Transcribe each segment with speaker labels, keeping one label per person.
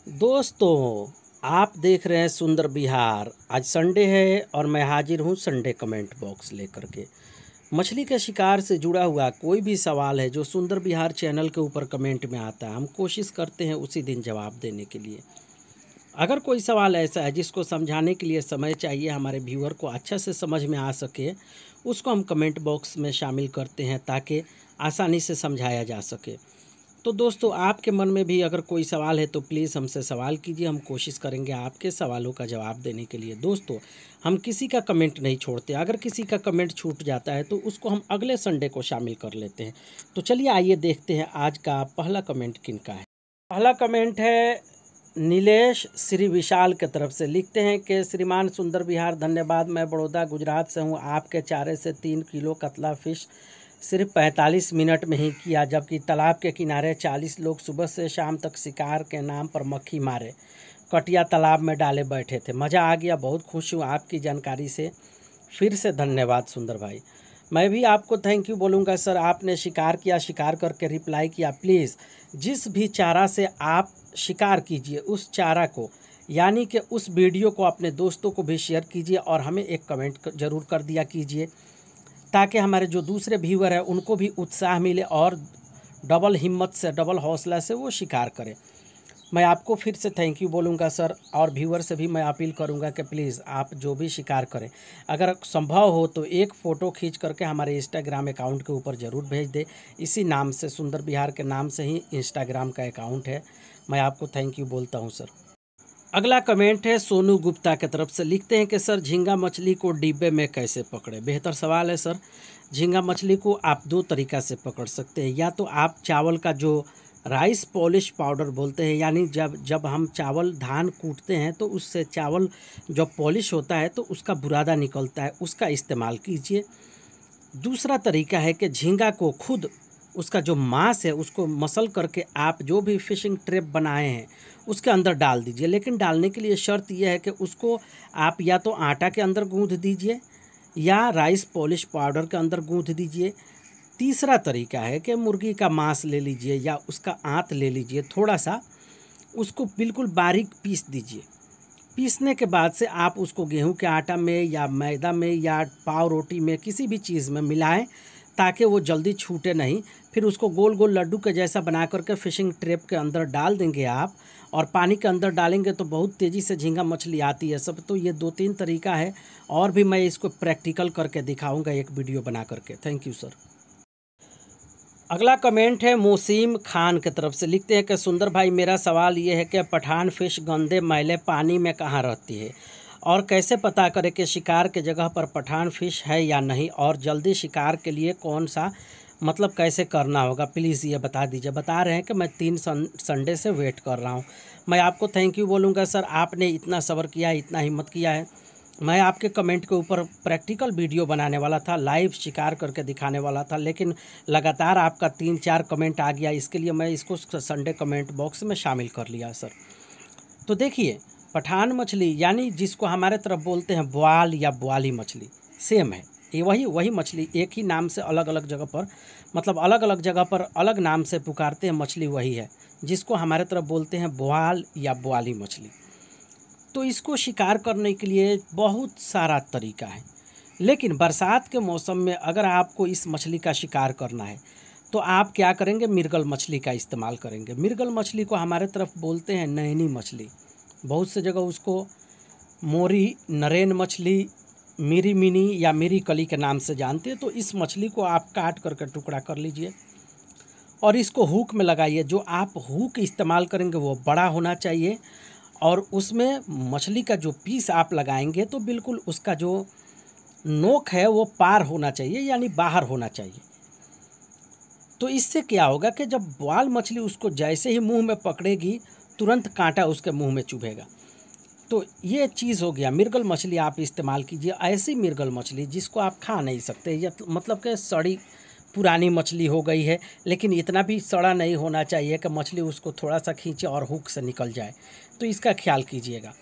Speaker 1: दोस्तों, आप देख रहे हैं सुंदर बिहार। आज संडे है और मैं हाजिर हूँ संडे कमेंट बॉक्स लेकर के। मछली के शिकार से जुड़ा हुआ कोई भी सवाल है जो सुंदर बिहार चैनल के ऊपर कमेंट में आता है, हम कोशिश करते हैं उसी दिन जवाब देने के लिए। अगर कोई सवाल ऐसा है जिसको समझाने के लिए समय चाहिए, हमारे व्यूअर को अच्छा से समझ में आ सके, उसको हम कमेंट बॉक्स में शामिल करते हैं ताकि आसानी से समझाया जा सके। तो दोस्तों, आपके मन में भी अगर कोई सवाल है तो प्लीज़ हमसे सवाल कीजिए, हम कोशिश करेंगे आपके सवालों का जवाब देने के लिए। दोस्तों, हम किसी का कमेंट नहीं छोड़ते, अगर किसी का कमेंट छूट जाता है तो उसको हम अगले संडे को शामिल कर लेते हैं। तो चलिए आइए देखते हैं आज का पहला कमेंट किनका है। पहला कमेंट है नीलेश श्री विशाल के तरफ से। लिखते हैं कि श्रीमान सुंदर बिहार, धन्यवाद। मैं बड़ौदा गुजरात से हूँ। आपके चारे से 3 किलो कतला फिश सिर्फ 45 मिनट में ही किया, जबकि तालाब के किनारे 40 लोग सुबह से शाम तक शिकार के नाम पर मक्खी मारे कटिया तालाब में डाले बैठे थे। मज़ा आ गया, बहुत खुश हूँ आपकी जानकारी से। फिर से धन्यवाद सुंदर भाई। मैं भी आपको थैंक यू बोलूँगा सर, आपने शिकार किया, शिकार करके रिप्लाई किया। प्लीज़ जिस भी चारा से आप शिकार कीजिए उस चारा को, यानी कि उस वीडियो को अपने दोस्तों को भी शेयर कीजिए और हमें एक कमेंट ज़रूर कर दिया कीजिए, ताकि हमारे जो दूसरे व्यूअर हैं उनको भी उत्साह मिले और डबल हिम्मत से, डबल हौसला से वो शिकार करें। मैं आपको फिर से थैंक यू बोलूँगा सर, और व्यूअर से भी मैं अपील करूँगा कि प्लीज़ आप जो भी शिकार करें, अगर संभव हो तो एक फ़ोटो खींच करके हमारे इंस्टाग्राम अकाउंट के ऊपर ज़रूर भेज दें। इसी नाम से, सुंदर बिहार के नाम से ही इंस्टाग्राम का अकाउंट है। मैं आपको थैंक यू बोलता हूँ सर। अगला कमेंट है सोनू गुप्ता की तरफ से। लिखते हैं कि सर, झींगा मछली को डिब्बे में कैसे पकड़े? बेहतर सवाल है सर। झींगा मछली को आप 2 तरीक़ा से पकड़ सकते हैं। या तो आप चावल का जो राइस पॉलिश पाउडर बोलते हैं, यानी जब हम चावल धान कूटते हैं तो उससे चावल जब पॉलिश होता है तो उसका बुरादा निकलता है, उसका इस्तेमाल कीजिए। दूसरा तरीका है कि झींगा को खुद, उसका जो मांस है उसको मसल करके आप जो भी फिशिंग ट्रैप बनाए हैं उसके अंदर डाल दीजिए। लेकिन डालने के लिए शर्त यह है कि उसको आप या तो आटा के अंदर गूँथ दीजिए या राइस पॉलिश पाउडर के अंदर गूँथ दीजिए। तीसरा तरीका है कि मुर्गी का मांस ले लीजिए या उसका आंत ले लीजिए, थोड़ा सा उसको बिल्कुल बारीक पीस दीजिए। पीसने के बाद से आप उसको गेहूं के आटा में या मैदा में या पाव रोटी में किसी भी चीज़ में मिलाएं ताकि वो जल्दी छूटे नहीं। फिर उसको गोल गोल लड्डू के जैसा बना करके फिशिंग ट्रैप के अंदर डाल देंगे आप, और पानी के अंदर डालेंगे तो बहुत तेज़ी से झींगा मछली आती है सब। तो ये 2-3 तरीका है, और भी मैं इसको प्रैक्टिकल करके दिखाऊंगा एक वीडियो बना करके। Thank you sir. अगला कमेंट है मोसीम खान की तरफ से। लिखते हैं कि सुंदर भाई, मेरा सवाल ये है कि पठान फिश गंदे मैले पानी में कहाँ रहती है और कैसे पता करें कि शिकार के जगह पर पठान फिश है या नहीं, और जल्दी शिकार के लिए कौन सा कैसे करना होगा, प्लीज़ ये बता दीजिए। बता रहे हैं कि मैं 3 संडे से वेट कर रहा हूँ। मैं आपको थैंक यू बोलूँगा सर, आपने इतना सब्र किया, इतना हिम्मत किया है। मैं आपके कमेंट के ऊपर प्रैक्टिकल वीडियो बनाने वाला था, लाइव शिकार करके दिखाने वाला था, लेकिन लगातार आपका 3-4 कमेंट आ गया, इसके लिए मैं इसको संडे कमेंट बॉक्स में शामिल कर लिया सर। तो देखिए, पठान मछली यानी जिसको हमारे तरफ बोलते हैं बोआल या बोआली मछली, सेम है ये, वही मछली, एक ही नाम से अलग अलग जगह पर, अलग अलग जगह पर अलग नाम से पुकारते हैं, मछली वही है जिसको हमारे तरफ बोलते हैं बोआल या बोआली मछली। तो इसको शिकार करने के लिए बहुत सारा तरीका है, लेकिन बरसात के मौसम में अगर आपको इस मछली का शिकार करना है तो आप क्या करेंगे, मिर्गल मछली का इस्तेमाल करेंगे। मिर्गल मछली को हमारे तरफ बोलते हैं नैनी मछली, बहुत से जगह उसको मोरी, नरेन मछली, मिरी मिनी या मिरी कली के नाम से जानते हैं। तो इस मछली को आप काट करके टुकड़ा कर लीजिए और इसको हुक में लगाइए। जो आप हुक इस्तेमाल करेंगे वो बड़ा होना चाहिए, और उसमें मछली का जो पीस आप लगाएंगे तो बिल्कुल उसका जो नोक है वो पार होना चाहिए, यानी बाहर होना चाहिए। तो इससे क्या होगा कि जब बोआल मछली उसको जैसे ही मुंह में पकड़ेगी तुरंत कांटा उसके मुंह में चुभेगा। तो ये चीज़ हो गया। मिर्गल मछली आप इस्तेमाल कीजिए, ऐसी मिर्गल मछली जिसको आप खा नहीं सकते, या कि सड़ी पुरानी मछली हो गई है, लेकिन इतना भी सड़ा नहीं होना चाहिए कि मछली उसको थोड़ा सा खींचे और हुक से निकल जाए। तो इसका ख्याल कीजिएगा।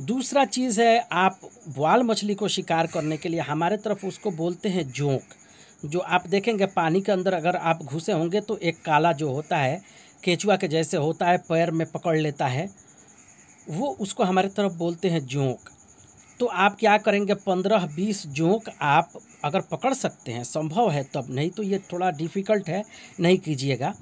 Speaker 1: दूसरा चीज़ है, आप बोआल मछली को शिकार करने के लिए हमारे तरफ उसको बोलते हैं जोंक। जो आप देखेंगे पानी के अंदर अगर आप घुसे होंगे तो एक काला जो होता है केचुआ के जैसे होता है, पैर में पकड़ लेता है, वो उसको हमारे तरफ बोलते हैं जोंक। तो आप क्या करेंगे, 15-20 जोंक आप अगर पकड़ सकते हैं, संभव है तब, नहीं तो ये थोड़ा डिफ़िकल्ट है, नहीं कीजिएगा,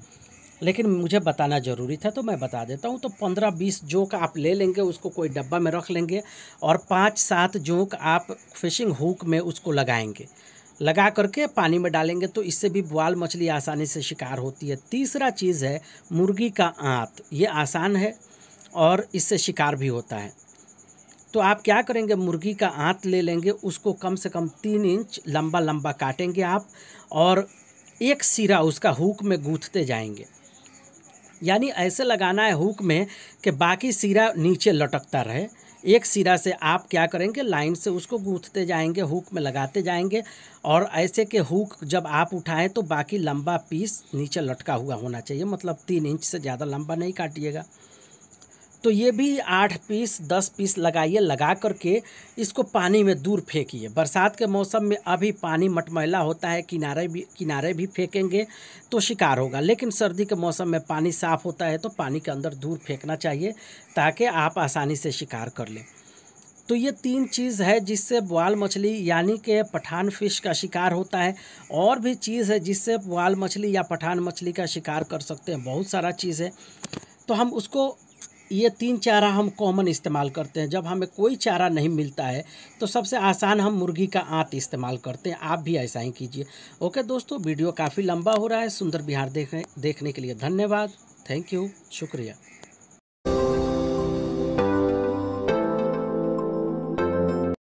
Speaker 1: लेकिन मुझे बताना ज़रूरी था तो मैं बता देता हूँ। तो 15-20 जोंक आप ले लेंगे, उसको कोई डब्बा में रख लेंगे और 5-7 जोंक आप फिशिंग हुक में उसको लगाएंगे, लगा करके पानी में डालेंगे, तो इससे भी बोआल मछली आसानी से शिकार होती है। तीसरा चीज़ है मुर्गी का आंत, ये आसान है और इससे शिकार भी होता है। तो आप क्या करेंगे, मुर्गी का आंत ले लेंगे, उसको कम से कम 3 इंच लंबा लंबा काटेंगे आप, और एक सिरा उसका हुक में गूंथते जाएंगे। यानी ऐसे लगाना है हुक में कि बाकी सिरा नीचे लटकता रहे। एक सिरा से आप क्या करेंगे, लाइन से उसको गूंथते जाएंगे, हुक में लगाते जाएंगे, और ऐसे के हुक जब आप उठाएं तो बाकी लंबा पीस नीचे लटका हुआ होना चाहिए, मतलब 3 इंच से ज़्यादा लंबा नहीं काटिएगा। तो ये भी 8 पीस 10 पीस लगाइए, लगा करके इसको पानी में दूर फेंकिए। बरसात के मौसम में अभी पानी मटमैला होता है, किनारे भी फेंकेंगे तो शिकार होगा, लेकिन सर्दी के मौसम में पानी साफ़ होता है तो पानी के अंदर दूर फेंकना चाहिए ताकि आप आसानी से शिकार कर लें। तो ये 3 चीज़ है जिससे बोआल मछली यानी कि पठान फिश का शिकार होता है। और भी चीज़ है जिससे बोआल मछली या पठान मछली का शिकार कर सकते हैं, बहुत सारा चीज़ है। तो हम उसको ये 3 चारा हम कॉमन इस्तेमाल करते हैं। जब हमें कोई चारा नहीं मिलता है तो सबसे आसान हम मुर्गी का आंत इस्तेमाल करते हैं। आप भी ऐसा ही कीजिए। ओके दोस्तों, वीडियो काफ़ी लंबा हो रहा है। सुंदर बिहार देखने के लिए धन्यवाद। थैंक यू, शुक्रिया।